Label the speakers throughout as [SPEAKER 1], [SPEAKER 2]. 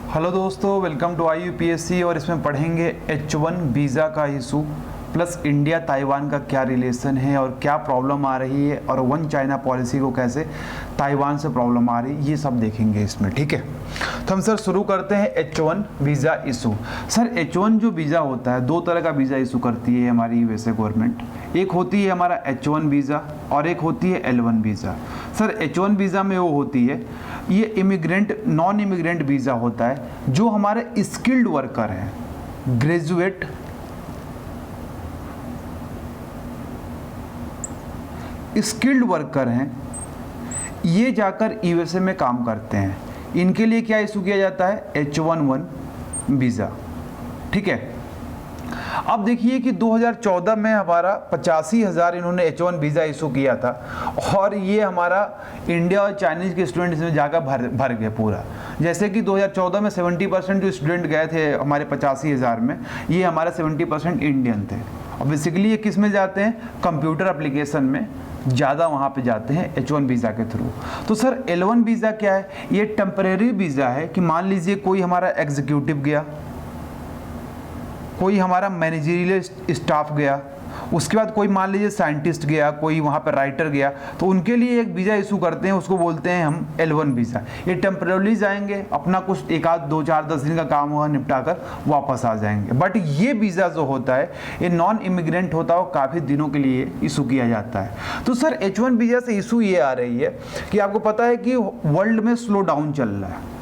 [SPEAKER 1] Hello दोस्तों, welcome to IUPSC। और इसमें पढ़ेंगे H1 वीज़ा का इशू प्लस इंडिया ताइवान का क्या रिलेशन है और क्या प्रॉब्लम आ रही है और वन चाइना पॉलिसी को कैसे ताइवान से प्रॉब्लम आ रही है, ये सब देखेंगे इसमें। ठीक है, तो हम सर शुरू करते हैं H1 visa issue. Sir H1 जो वीज़ा होता है, दो तरह का वीज़ा इशू करती है हमारी USA गवर्नमेंट। एक होती है हमारा H1 वीज़ा और एक होती है L1 visa. Sir H1 visa में वो होती है, ये इमिग्रेंट नॉन इमिग्रेंट वीज़ा होता है जो हमारे स्किल्ड वर्कर हैं, ग्रेजुएट, स्किल्ड वर्कर हैं, ये जाकर USA में काम करते हैं। इनके लिए क्या इशू किया जाता है? H1 visa. ठीक है, अब देखिए कि 2014 में हमारा 85,000 इन्होंने H1 वीज़ा इशू किया था और ये हमारा इंडिया और चाइनीज़ के स्टूडेंट इसमें जाकर भर गए पूरा। जैसे कि 2014 में 70% जो स्टूडेंट गए थे हमारे 85,000 में, ये हमारे 70% इंडियन थे। और बेसिकली ये किस में जाते हैं? कंप्यूटर एप्लीकेशन में ज़्यादा वहाँ पे जाते हैं H1 वीज़ा के थ्रू। तो सर L1 वीज़ा क्या है? ये टेम्परेरी वीज़ा है कि मान लीजिए कोई हमारा एग्जीक्यूटिव गया, कोई हमारा मैनेजरियल स्टाफ गया, उसके बाद कोई मान लीजिए साइंटिस्ट गया, कोई वहाँ पर राइटर गया, तो उनके लिए एक वीज़ा इशू करते हैं, उसको बोलते हैं हम L1 वीज़ा। ये टेम्परेरी जाएंगे, अपना कुछ एक आध 2 4 10 दिन का काम हुआ निपटा कर वापस आ जाएंगे। बट ये वीज़ा जो होता है ये नॉन इमिग्रेंट होता है, वो काफ़ी दिनों के लिए इशू किया जाता है। तो सर H1 वीज़ा से इशू ये आ रही है कि आपको पता है कि वर्ल्ड में स्लो डाउन चल रहा है।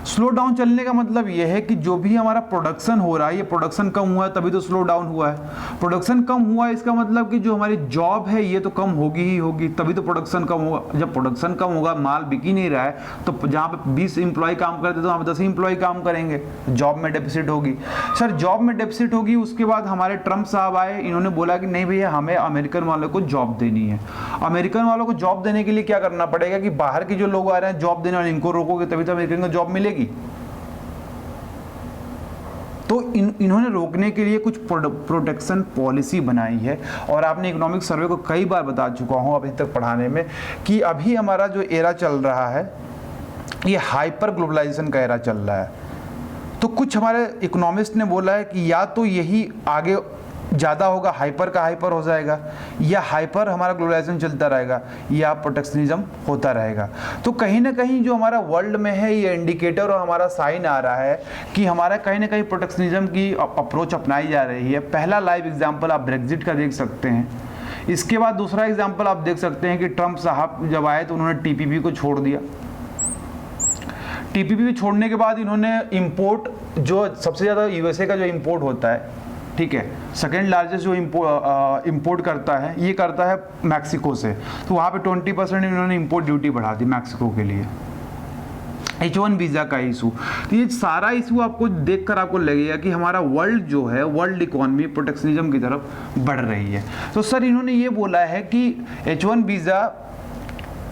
[SPEAKER 1] स्लो डाउन चलने का मतलब यह है कि जो भी हमारा प्रोडक्शन हो रहा है, ये प्रोडक्शन कम हुआ है तभी तो स्लो डाउन हुआ है। प्रोडक्शन कम हुआ है इसका मतलब कि जो हमारी जॉब है ये तो कम होगी ही होगी, तभी तो प्रोडक्शन कम होगा। जब प्रोडक्शन कम होगा, माल बिक ही नहीं रहा है, तो जहाँ पे 20 एम्प्लॉय काम करते तो वहाँ पे 10 एम्प्लॉय काम करेंगे, जॉब में डेफिसिट होगी। सर जॉब में डेफिसिट होगी, उसके बाद हमारे ट्रम्प साहब आए, इन्होंने बोला कि नहीं भैया, हमें अमेरिकन वालों को जॉब देनी है। अमेरिकन वालों को जॉब देने के लिए क्या करना पड़ेगा कि बाहर के जो लोग आ रहे हैं जॉब देने वाले, इनको रोकोगे तभी तो अमेरिकन को जॉब मिलेगी। तो इन्होंने रोकने के लिए कुछ प्रोटेक्शन पॉलिसी बनाई है। और आपने इकोनॉमिक सर्वे को कई बार बता चुका हूं अभी तक पढ़ाने में कि अभी हमारा जो एरा चल रहा है ये हाइपर ग्लोबलाइजेशन का एरा चल रहा है। तो कुछ हमारे इकोनॉमिस्ट ने बोला है कि या तो यही आगे ज़्यादा होगा, हाइपर का हाइपर हो जाएगा, या हाइपर हमारा ग्लोबलाइजेशन चलता रहेगा, या प्रोटेक्शनिज्म होता रहेगा। तो कहीं ना कहीं जो हमारा वर्ल्ड में है ये इंडिकेटर और हमारा साइन आ रहा है कि हमारा कहीं ना कहीं प्रोटेक्शनिज्म की अप्रोच अपनाई जा रही है। पहला लाइव एग्जाम्पल आप ब्रेग्जिट का देख सकते हैं। इसके बाद दूसरा एग्जाम्पल आप देख सकते हैं कि ट्रम्प साहब जब आए तो उन्होंने TPP को छोड़ दिया। TPP छोड़ने के बाद इन्होंने इम्पोर्ट, जो सबसे ज़्यादा USA का जो इम्पोर्ट होता है, ठीक है, सेकेंड लार्जेस्ट जो इम्पोर्ट करता है ये करता है मैक्सिको से, तो वहाँ पे 20% इन्होंने इम्पोर्ट ड्यूटी बढ़ा दी मैक्सिको के लिए। H1 वीज़ा का इशू, तो ये सारा इशू आपको देखकर आपको लगेगा कि हमारा वर्ल्ड जो है, वर्ल्ड इकोनॉमी प्रोटेक्शनिज्म की तरफ बढ़ रही है। तो सर इन्होंने ये बोला है कि H1 वीज़ा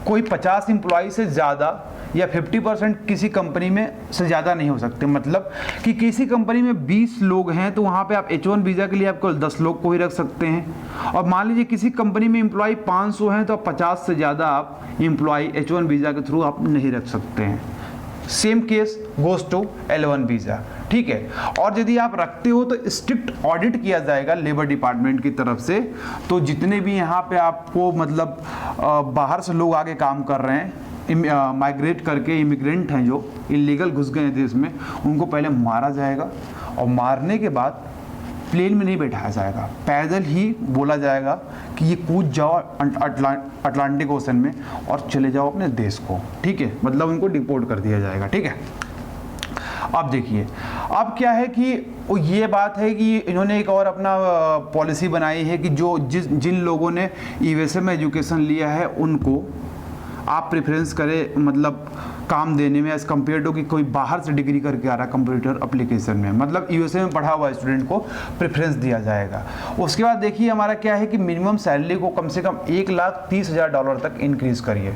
[SPEAKER 1] कोई 50 एम्प्लॉय से ज़्यादा या 50% किसी कंपनी में से ज़्यादा नहीं हो सकते। मतलब कि किसी कंपनी में 20 लोग हैं तो वहाँ पे आप H1 वीज़ा के लिए आपको 10 लोग को ही रख सकते हैं। और मान लीजिए किसी कंपनी में एम्प्लॉय 500 हैं तो 50 से ज़्यादा आप एम्प्लॉय H1 वीज़ा के थ्रू आप नहीं रख सकते हैं। Same case goes to L1 visa. ठीक है, और यदि आप रखते हो तो स्ट्रिक्ट ऑडिट किया जाएगा लेबर डिपार्टमेंट की तरफ से। तो जितने भी यहाँ पे आपको मतलब बाहर से लोग आके काम कर रहे हैं, माइग्रेट करके इमिग्रेंट हैं जो इलीगल घुस गए हैं देश में, उनको पहले मारा जाएगा और मारने के बाद प्लेन में नहीं बैठाया जाएगा, पैदल ही बोला जाएगा कि ये कूद जाओ अटलांटिक ओशन में और चले जाओ अपने देश को। ठीक है, मतलब उनको डिपोर्ट कर दिया जाएगा। ठीक है, अब देखिए अब क्या है कि ये बात है कि इन्होंने एक और अपना पॉलिसी बनाई है कि जो जिन लोगों ने USA में एजुकेशन लिया है उनको आप प्रेफरेंस करें, मतलब काम देने में, एज कम्पेयर टू कि कोई बाहर से डिग्री करके आ रहा है कंप्यूटर एप्लीकेशन में, मतलब USA में पढ़ा हुआ स्टूडेंट को प्रेफरेंस दिया जाएगा। उसके बाद देखिए हमारा क्या है कि मिनिमम सैलरी को कम से कम $1,30,000 तक इंक्रीज करिए।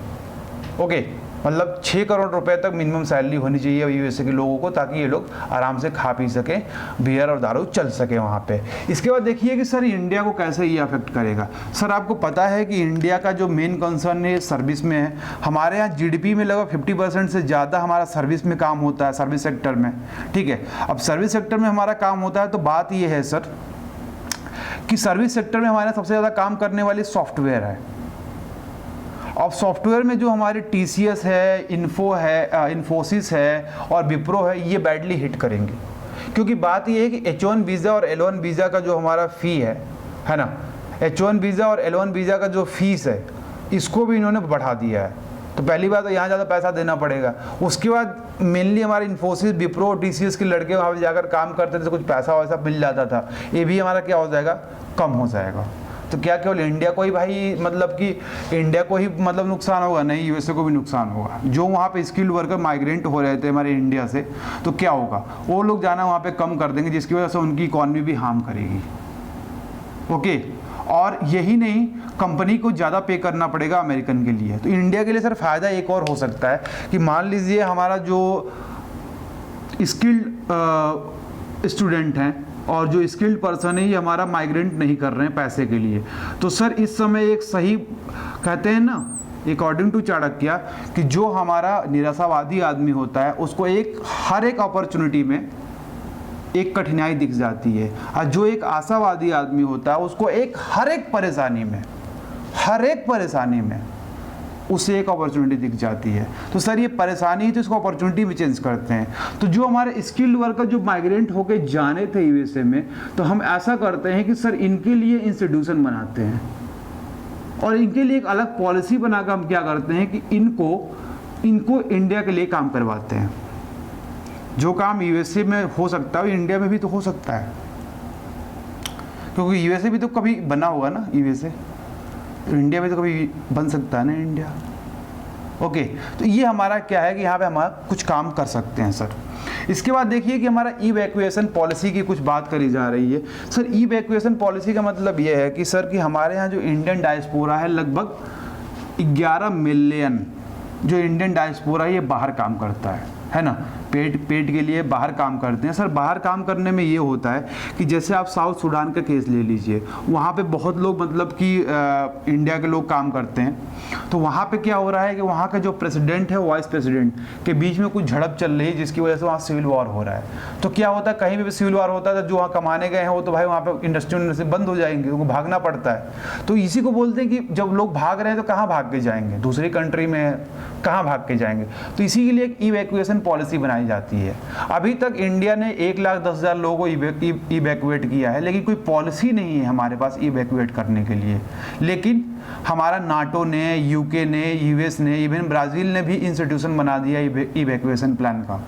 [SPEAKER 1] ओके, मतलब 6 करोड़ रुपए तक मिनिमम सैलरी होनी चाहिए यूएसए के लोगों को, ताकि ये लोग आराम से खा पी सकें, बियर और दारू चल सके वहाँ पे। इसके बाद देखिए कि सर इंडिया को कैसे ये अफेक्ट करेगा। सर आपको पता है कि इंडिया का जो मेन कंसर्न है सर्विस में है। हमारे यहाँ जीडीपी में लगभग 50% से ज़्यादा हमारा सर्विस में काम होता है, सर्विस सेक्टर में, ठीक है। अब सर्विस सेक्टर में हमारा काम होता है तो बात ये है सर कि सर्विस सेक्टर में हमारे सबसे ज़्यादा काम करने वाली सॉफ्टवेयर है। अब सॉफ्टवेयर में जो हमारे TCS है, इन्फोसिस है और विप्रो है, ये बैडली हिट करेंगे, क्योंकि बात ये है कि H1 वीज़ा और L1 वीज़ा का जो हमारा फ़ी है ना, H1 वीज़ा और L1 वीज़ा का जो फीस है, इसको भी इन्होंने बढ़ा दिया है। तो पहली बात तो यहाँ ज़्यादा पैसा देना पड़ेगा। उसके बाद मेनली हमारे इन्फोसिस, विप्रो, TCS के लड़के वहाँ पर जाकर काम करते थे तो कुछ पैसा वैसा मिल जाता था, ये भी हमारा क्या हो जाएगा, कम हो जाएगा। तो क्या केवल इंडिया को ही भाई मतलब कि इंडिया को ही मतलब नुकसान होगा? नहीं, यूएसए को भी नुकसान होगा। जो वहाँ पे स्किल्ड वर्कर माइग्रेंट हो रहे थे हमारे इंडिया से, तो क्या होगा, वो लोग जाना वहाँ पे कम कर देंगे, जिसकी वजह से उनकी इकॉनमी भी हार्म करेगी। ओके, और यही नहीं, कंपनी को ज़्यादा पे करना पड़ेगा अमेरिकन के लिए। तो इंडिया के लिए सर फ़ायदा एक और हो सकता है कि मान लीजिए हमारा जो स्किल्ड स्टूडेंट हैं और जो स्किल्ड पर्सन है, ये हमारा माइग्रेंट नहीं कर रहे हैं पैसे के लिए, तो सर इस समय एक सही कहते हैं ना, अकॉर्डिंग टू चाणक्य, कि जो हमारा निराशावादी आदमी होता है उसको हर एक अपॉर्चुनिटी में एक कठिनाई दिख जाती है, और जो एक आशावादी आदमी होता है उसको हर एक परेशानी में उसे एक अपॉर्चुनिटी दिख जाती है। तो सर ये परेशानी है तो इसको अपॉर्चुनिटी में चेंज करते हैं। तो जो हमारे स्किल्ड वर्कर जो माइग्रेंट होके जाने थे यूएसए में, तो हम ऐसा करते हैं कि सर इनके लिए इंस्टीट्यूशन बनाते हैं और इनके लिए एक अलग पॉलिसी बनाकर हम क्या करते हैं कि इनको इंडिया के लिए काम करवाते हैं। जो काम यूएसए में हो सकता है इंडिया में भी तो हो सकता है, क्योंकि यूएसए भी तो कभी बना होगा ना यूएसए, तो इंडिया में तो कभी बन सकता है ना इंडिया। ओके, तो ये हमारा क्या है कि यहाँ पे हमारा कुछ काम कर सकते हैं सर। इसके बाद देखिए कि हमारा इवैक्यूएशन पॉलिसी की कुछ बात करी जा रही है। सर इवैक्यूएशन पॉलिसी का मतलब ये है कि सर कि हमारे यहाँ जो इंडियन डायस्पोरा है, लगभग 11 मिलियन जो इंडियन डायस्पोरा है, ये बाहर काम करता है ना, पेट के लिए बाहर काम करते हैं। सर बाहर काम करने में ये होता है कि जैसे आप साउथ सूडान का केस ले लीजिए, वहाँ पे बहुत लोग मतलब कि इंडिया के लोग काम करते हैं। तो वहाँ पे क्या हो रहा है कि वहाँ का जो प्रेसिडेंट है, वाइस प्रेसिडेंट के बीच में कुछ झड़प चल रही है, जिसकी वजह से वहाँ सिविल वॉर हो रहा है। तो क्या होता है, कहीं भी सिविल वॉर होता है तो जो वहाँ कमाने गए हैं वो तो भाई वहाँ पे इंडस्ट्री बंद हो जाएंगे, उनको भागना पड़ता है। तो इसी को बोलते हैं कि जब लोग भाग रहे हैं तो कहाँ भाग के जाएंगे, दूसरी कंट्री में कहाँ भाग के जाएंगे। तो इसी के लिए एक इवैक्यूएशन पॉलिसी बनाई जाती है। अभी तक इंडिया ने 1,10,000 लोगों को इवैक्यूएट किया है, लेकिन कोई पॉलिसी नहीं है हमारे पास इवैक्यूएट करने के लिए। लेकिन हमारा नाटो ने, यूके ने, यूएस ने, इवन ब्राज़ील ने भी इंस्टीट्यूशन बना दिया इवैक्यूएशन प्लान का,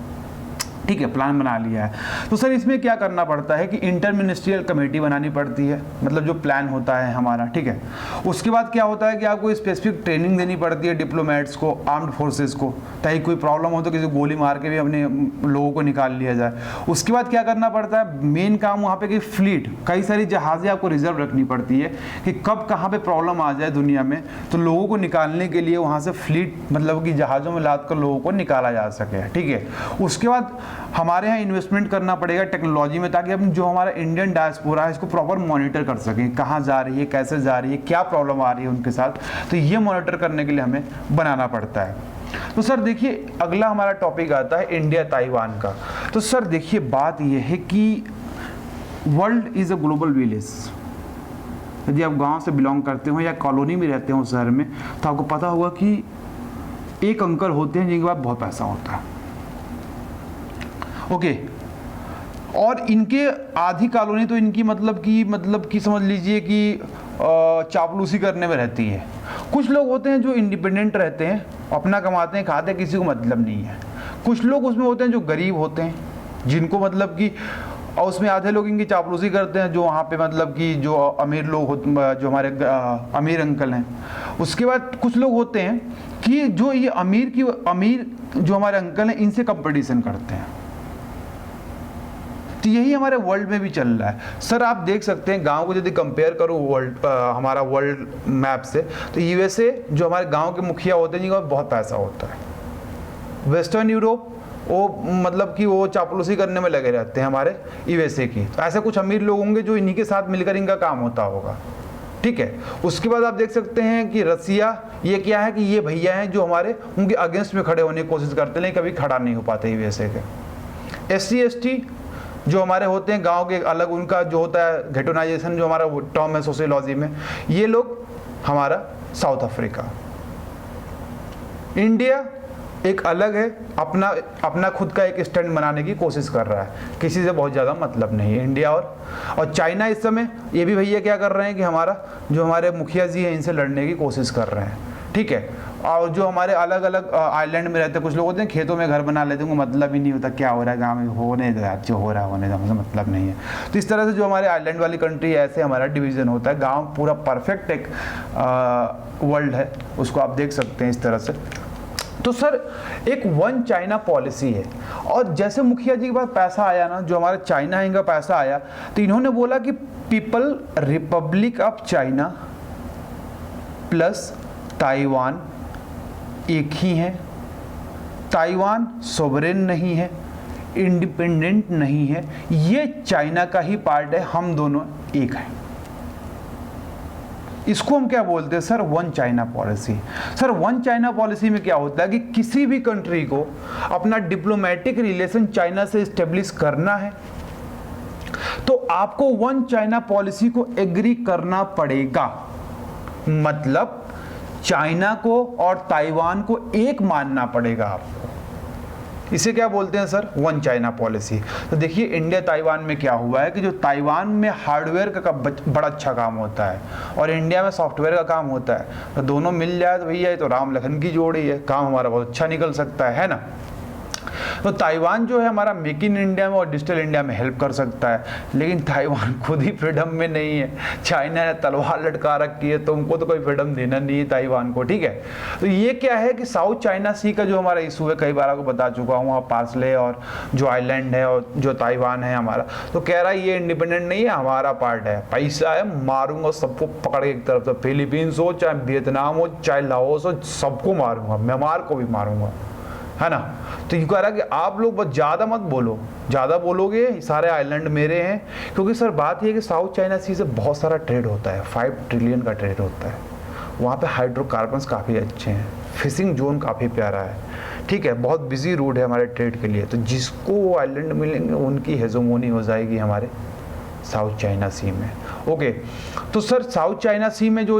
[SPEAKER 1] ठीक है, प्लान बना लिया है। तो सर इसमें क्या करना पड़ता है कि इंटर मिनिस्ट्रियल कमेटी बनानी पड़ती है, मतलब जो प्लान होता है हमारा, ठीक है। उसके बाद क्या होता है कि आपको स्पेसिफिक ट्रेनिंग देनी पड़ती है डिप्लोमेट्स को, आर्म्ड फोर्सेस को, ताकि कोई प्रॉब्लम हो तो किसी गोली मार के भी अपने लोगों को निकाल लिया जाए। उसके बाद क्या करना पड़ता है, मेन काम वहाँ पे कि फ्लीट, कई सारी जहाज़ें आपको रिजर्व रखनी पड़ती है कि कब कहाँ पे प्रॉब्लम आ जाए दुनिया में, तो लोगों को निकालने के लिए वहाँ से फ्लीट मतलब कि जहाज़ों में लाद कर लोगों को निकाला जा सके, ठीक है। उसके बाद हमारे यहाँ इन्वेस्टमेंट करना पड़ेगा टेक्नोलॉजी में, ताकि हम जो हमारा इंडियन डायस्पोरा है इसको प्रॉपर मॉनिटर कर सकें, कहाँ जा रही है, कैसे जा रही है, क्या प्रॉब्लम आ रही है उनके साथ। तो ये मॉनिटर करने के लिए हमें बनाना पड़ता है। तो सर देखिए अगला हमारा टॉपिक आता है इंडिया ताइवान का। तो सर देखिए बात यह है कि world is a global village. यदि आप गांव से बिलोंग करते हो या कॉलोनी में रहते हो शहर में, तो आपको पता होगा कि एक अंकल होते हैं जिनके पास बहुत पैसा होता है, ओके। और इनके आधी कॉलोनी तो इनकी मतलब कि समझ लीजिए कि चापलूसी करने में रहती है। कुछ लोग होते हैं जो इंडिपेंडेंट रहते हैं, अपना कमाते हैं, खाते हैं, किसी को मतलब नहीं है। कुछ लोग उसमें होते हैं जो गरीब होते हैं, जिनको मतलब कि, और उसमें आधे लोग इनकी चापलूसी करते हैं जो वहाँ पे मतलब कि जो अमीर लोग होते, जो हमारे अमीर अंकल हैं। उसके बाद कुछ लोग होते हैं कि जो ये अमीर जो हमारे अंकल हैं इनसे कंपटीशन करते हैं। तो यही हमारे वर्ल्ड में भी चल रहा है। सर आप देख सकते हैं गांव को यदि कंपेयर करो हमारा वर्ल्ड मैप से, तो यूएसए जो हमारे गांव के मुखिया होते हैं जिनका बहुत पैसा होता है, वेस्टर्न यूरोप वो मतलब कि वो चापलूसी करने में लगे रहते हैं हमारे यूएसए की। तो ऐसे कुछ अमीर लोग होंगे जो इन्हीं के साथ मिलकर इनका काम होता होगा, ठीक है। उसके बाद आप देख सकते हैं कि रसिया, ये क्या है कि ये भैया हैं जो हमारे उनके अगेंस्ट में खड़े होने की कोशिश करते हैं लेकिन कभी खड़ा नहीं हो पाते यूएसए के। SC/ST जो हमारे होते हैं गांव के अलग, उनका जो होता है घेटोनाइजेशन जो हमारा टर्म है सोशियोलॉजी में, ये लोग हमारा साउथ अफ्रीका। इंडिया एक अलग है, अपना खुद का एक स्टैंड बनाने की कोशिश कर रहा है, किसी से बहुत ज़्यादा मतलब नहीं है इंडिया। और चाइना इस समय ये भी भैया क्या कर रहे हैं कि हमारे मुखिया जी हैं इनसे लड़ने की कोशिश कर रहे हैं, ठीक है। और जो हमारे अलग अलग आइलैंड में रहते हैं कुछ लोग होते हैं खेतों में घर बना लेते हैं, उनको मतलब ही नहीं होता क्या हो रहा है गाँव में, होने दो यार, जो हो रहा है होने दो, मुझे मतलब नहीं है। तो इस तरह से जो हमारे आइलैंड वाली कंट्री है ऐसे हमारा डिवीज़न होता है। गाँव पूरा परफेक्ट एक वर्ल्ड है, उसको आप देख सकते हैं इस तरह से। तो सर एक वन चाइना पॉलिसी है, और जैसे मुखिया जी के पास पैसा आया ना, जो हमारे चाइना इनका पैसा आया, तो इन्होंने बोला कि people Republic of China plus Taiwan एक ही है, ताइवान सोवरेन नहीं है, इंडिपेंडेंट नहीं है, ये चाइना का ही पार्ट है, हम दोनों एक हैं। इसको हम क्या बोलते हैं sir? One China policy. Sir one China policy में क्या होता है कि किसी भी कंट्री को अपना डिप्लोमेटिक रिलेशन चाइना से स्टेब्लिश करना है तो आपको वन चाइना पॉलिसी को एग्री करना पड़ेगा। मतलब चाइना को और ताइवान को एक मानना पड़ेगा आपको। इसे क्या बोलते हैं सर? One China policy. तो देखिए इंडिया ताइवान में क्या हुआ है कि जो ताइवान में हार्डवेयर का बड़ा अच्छा काम होता है और इंडिया में सॉफ्टवेयर का काम होता है, तो दोनों मिल जाए तो भैया ये तो राम लखन की जोड़ी है, काम हमारा बहुत अच्छा निकल सकता है ना। तो ताइवान जो है हमारा मेक इन इंडिया में और डिजिटल इंडिया में हेल्प कर सकता है, लेकिन ताइवान खुद ही फ्रीडम में नहीं है। चाइना ने तलवार लटका रखी है, तो उनको तो कोई फ्रीडम देना नहीं है ताइवान को, ठीक है। तो ये क्या है कि साउथ चाइना सी का जो हमारा इशू है, कई बार आपको बता चुका हूँ, वहाँ पार्सले और जो आइलैंड है और जो ताइवान है हमारा, तो कह रहा है ये इंडिपेंडेंट नहीं है, हमारा पार्ट है, पैसा है, मारूंगा सबको पकड़ के एक तरफ से, फिलीपींस हो चाहे वियतनाम हो चाहे लाओस हो, सबको मारूंगा, म्यांमार को भी मारूंगा, है ना। तो ये कह रहा है कि आप लोग बस ज़्यादा मत बोलो, ज़्यादा बोलोगे सारे आइलैंड मेरे हैं। क्योंकि सर बात ये है कि साउथ चाइना सी से बहुत सारा ट्रेड होता है, 5 ट्रिलियन का ट्रेड होता है। वहाँ पे हाइड्रोकार्बन्स काफ़ी अच्छे हैं, फिशिंग जोन काफ़ी प्यारा है, ठीक है, बहुत बिजी रूट है हमारे ट्रेड के लिए। तो जिसको आइलैंड मिलेंगे उनकी हेजोमोनी हो जाएगी हमारे साउथ चाइना सी में। ओके, तो सर साउथ चाइना सी में जो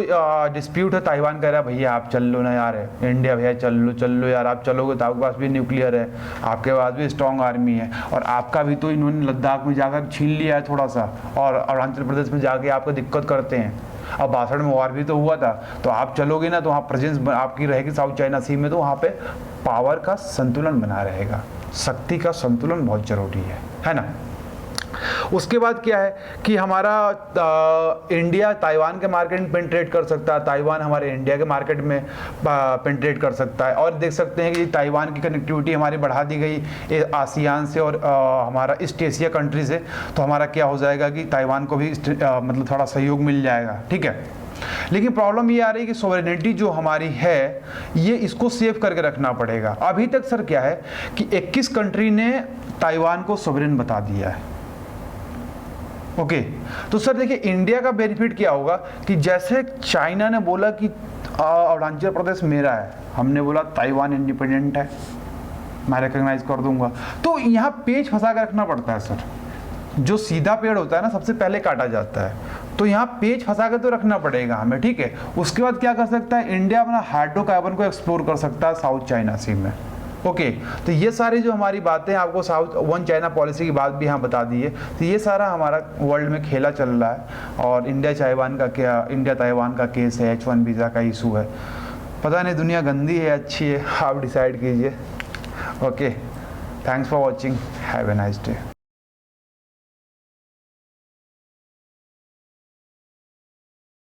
[SPEAKER 1] डिस्प्यूट है, ताइवान कह रहा है भैया आप चल लो ना यार, इंडिया भैया चल लो यार, आप चलोगे तो आपके पास भी न्यूक्लियर है, आपके पास भी स्ट्रॉन्ग आर्मी है, और आपका भी तो इन्होंने लद्दाख में जाकर छीन लिया है थोड़ा सा, और अरुणाचल प्रदेश में जाके आपको दिक्कत करते हैं। अब बासठ में वार भी तो हुआ था, तो आप चलोगे ना तो वहाँ प्रेजेंस आपकी रहेगी साउथ चाइना सी में, तो वहाँ पे पावर का संतुलन बना रहेगा, शक्ति का संतुलन बहुत जरूरी है ना। उसके बाद क्या है कि हमारा इंडिया ताइवान के मार्केट में पेनिट्रेट कर सकता है, ताइवान हमारे इंडिया के मार्केट में पेनिट्रेट कर सकता है। और देख सकते हैं कि ताइवान की कनेक्टिविटी हमारी बढ़ा दी गई आसियान से और हमारा ईस्ट एशिया कंट्री से, तो हमारा क्या हो जाएगा कि ताइवान को भी मतलब थोड़ा सहयोग मिल जाएगा, ठीक है। लेकिन प्रॉब्लम ये आ रही है कि सोवरेनिटी जो हमारी है ये इसको सेव करके रखना पड़ेगा। अभी तक सर क्या है कि 21 कंट्री ने ताइवान को सोवरेन बता दिया है। ओके, तो सर देखिए इंडिया का बेनिफिट क्या होगा कि जैसे चाइना ने बोला कि अरुणाचल प्रदेश मेरा है, हमने बोला ताइवान इंडिपेंडेंट है, मैं रिकॉग्नाइज कर दूंगा, तो यहाँ पेच फंसा कर रखना पड़ता है सर। जो सीधा पेड़ होता है ना सबसे पहले काटा जाता है, तो यहाँ पेच फंसा कर तो रखना पड़ेगा हमें, ठीक है। उसके बाद क्या कर सकता है इंडिया, अपना हाइड्रोकार्बन को एक्सप्लोर कर सकता है साउथ चाइना सी में। ओके, तो ये सारी जो हमारी बातें आपको साउथ वन चाइना पॉलिसी की बात भी यहाँ बता दी है। तो ये सारा हमारा वर्ल्ड में खेला चल रहा है, और इंडिया ताइवान का केस है, H1 वीज़ा का इशू है, पता नहीं दुनिया गंदी है अच्छी है, आप डिसाइड कीजिए। Okay, thanks for watching, have a nice day.